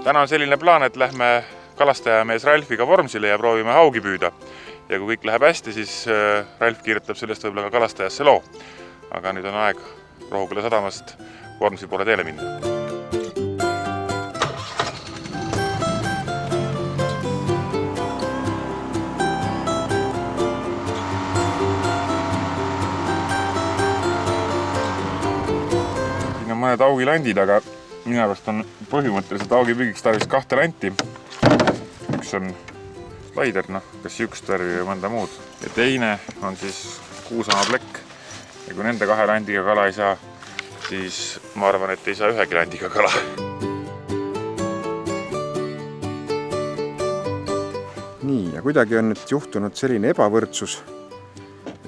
Täna on selline plaan, et lähme kalastajamees Ralfiga Vormsile ja proovime haugi püüda. Ja kui kõik läheb hästi, siis Ralf kirjutab sellest võib-olla ka kalastajasse loo. Aga nüüd on aeg Rohuküla sadamast Vormsi poole teele minna. Siin on mõned haugilandid, aga minu arust on põhimõtteliselt haugipüügiks tarvis 2 lanti. Üks on slaider, kas jükst värvi või mõnda muud. Ja teine on siis kuusama plekk. Ja kui nende 2 landiga kala ei saa, siis ma arvan, et ei saa 1 landiga kala. Nii, ja kuidagi on nüüd juhtunud selline ebavõrdsus,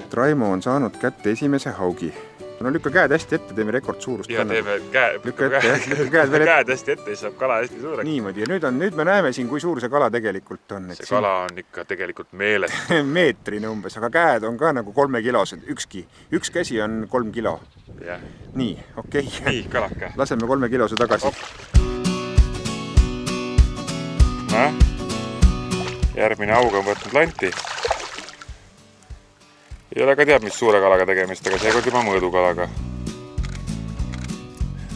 et Raimo on saanud kätte esimese haugi. No lükka käed hästi ette, teeme rekordsuurust. Ja teeme käed hästi ette, siis saab kala hästi suureks. Niimoodi, ja nüüd me näeme siin, kui suur see kala tegelikult on. See kala on ikka tegelikult meeles. Meetrine umbes, aga käed on ka nagu 3 kilosed, üks käsi on 3 kilo. Yeah. Nii, okei. Nii, kalake. Laseme 3 kilose tagasi. Järgmine haug on võtnud lanti. Ei ole ka teab, mis suure kalaga tegemist, aga seekord juba mõõdukalaga.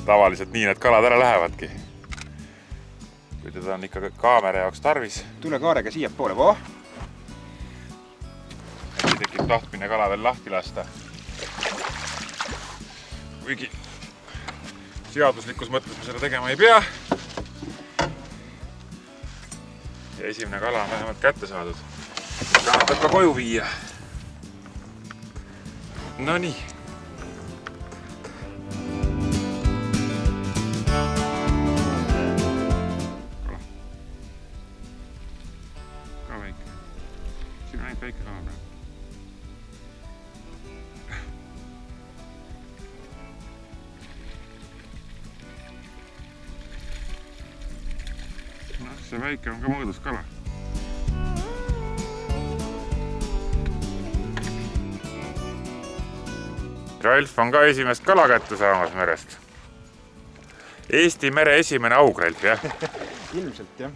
Tavaliselt nii need kalad ära lähevadki. Kui teda on ikka kaamera jaoks tarvis. Tule kaarega siia poole, voh! Äkki tekib tahtmine kala veel lahti lasta. Kuigi seaduslikus mõttes me seda tegema ei pea. Ja esimene kala on vähemalt kätte saadud. Kannatab ka koju viia. No nii. Kala. Ka väike. Siin on ainult väike kala praegu. See väike on ka mõõdus kala. Ralf on ka esimest kala kätte saamas merest. Eesti mere esimene haug, Ralf, jah? Ilmselt, jah.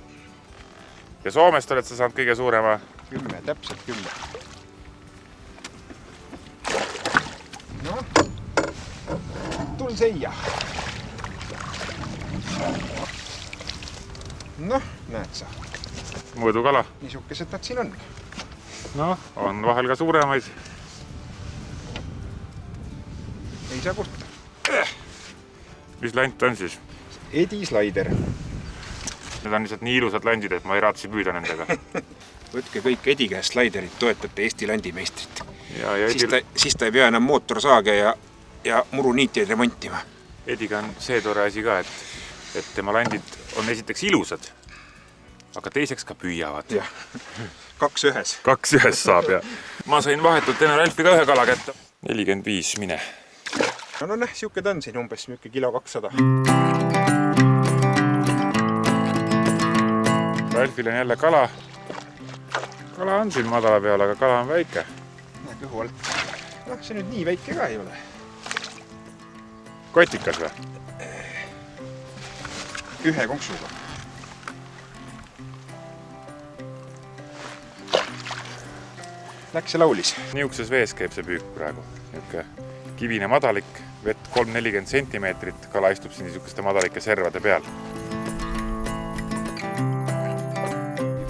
Ja Soomest oled sa saanud kõige suurema? 10, täpselt 10. No, tul seia. Noh, näed sa. Mõõdukala. Niisukesed nad siin on. No, on vahel ka suuremaid. Ei saa kurta. Mis lant on siis? Edi slaider. Need on lihtsalt nii ilusad landid, et ma ei raatsi püüda nendega. Võtke kõik Edi käest slaiderit, toetate Eesti landimeistrit. Ja Siis ta ei pea enam mootorsaage ja muruniitjaid remontima. Ediga on see tore asi ka, et tema landid on esiteks ilusad, aga teiseks ka püüavad. Jah, 2 ühes. 2 ühes saab ja ma sain vahetult enne Ralfiga 1 kala kätte. 45 mine. No näh, siuke ta on siin umbes kilo 200. Ralfil on jälle kala. Kala on siin madala peal, aga kala on väike. Näe kõhu alt. Noh, see nüüd nii väike ka ei ole. Kotikas või? 1 konksuga. Läks ja laulis. Niisuguses vees käib see püük praegu. Niuke kivine madalik, vett 3-40 sentimeetrit, kala istub siin niisuguste madalike servade peal.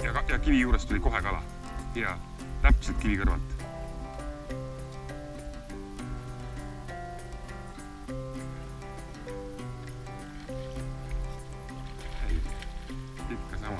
Ja kivi juures tuli kohe kala. Ja täpselt kivi kõrvalt. Ikka sama.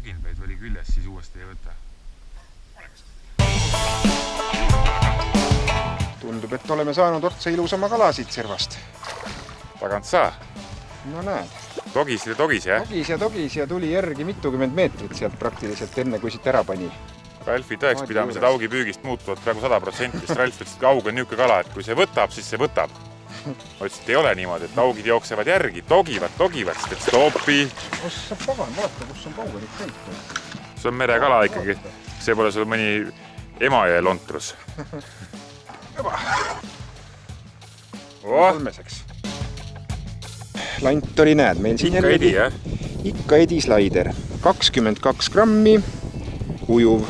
toginbeid oli küljes, siis uuesti ei võta. Tundub, et oleme saanud otsa ilusama kala siit servast. Tagant saa. No näed. Togis ja togis, jah? Togis ja tuli järgi mitukümmend meetrit sealt praktiliselt enne, kui siit ära pani. Ralfi tõekspidamised augi püügist muutuvad praegu 100%, sest Ralf ütles, et aug on niisugune kala, et kui see võtab, siis see võtab. Ma ütlesin, et ei ole niimoodi, et augid jooksevad järgi, togivad, sest et stoppi. Kus sa pagan, vaata, kus on paugenid käitud. See on merekala ikkagi. See pole sul mõni Emajõe lontrus. Kolmeseks. Lant oli, näed, meil siin ikka edi, jah? Ikka edi slaider. 22 grammi, ujuv.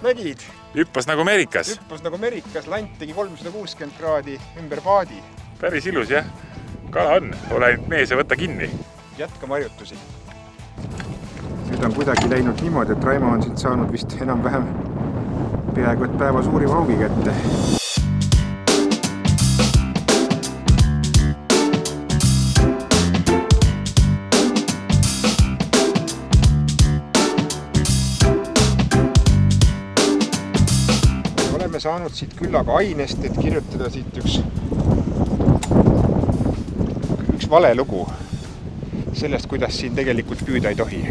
Nägid? Hüppas nagu merikas. Hüppas nagu merikas, lant tegi 360 kraadi ümber paadi. Päris ilus, jah. Kala on, ole ainult mees ja võtta kinni. Jätkame harjutusi. Nüüd on kuidagi läinud niimoodi, et Raimo on siit saanud vist enam-vähem peaaegu et päeva suurima augi kätte. Oleme saanud siit küllaga ainest, et kirjutada siit üks vale lugu sellest, kuidas siin tegelikult püüda ei tohi.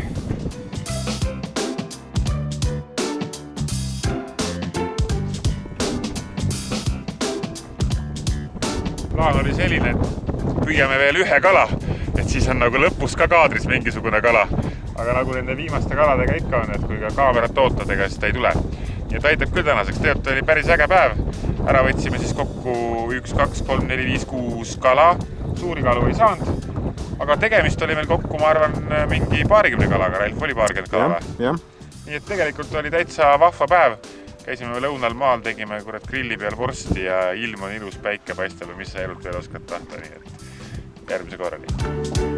Plaan oli selline, et püüame veel ühe kala, et siis on nagu lõpus ka kaadris mingisugune kala. Aga nagu nende viimaste kaladega ikka on, et kui ka kaamerat ootadega, siis ta ei tule. Ja ta aitab küll tänaseks, tegelikult oli päris äge päev. Ära võtsime siis kokku 1, 2, 3, 4, 5, 6 kala. Suuri kalu ei saanud. Aga tegemist oli meil kokku, ma arvan, mingi 20 kalaga. Ralf oli 20 kala või? Nii et tegelikult oli täitsa vahva päev. Käisime lõunal maal, tegime grilli peal vorsti ja ilm on ilus, päike paistab ja mis sa elult veel oskad tahta. Nii et järgmise korrani.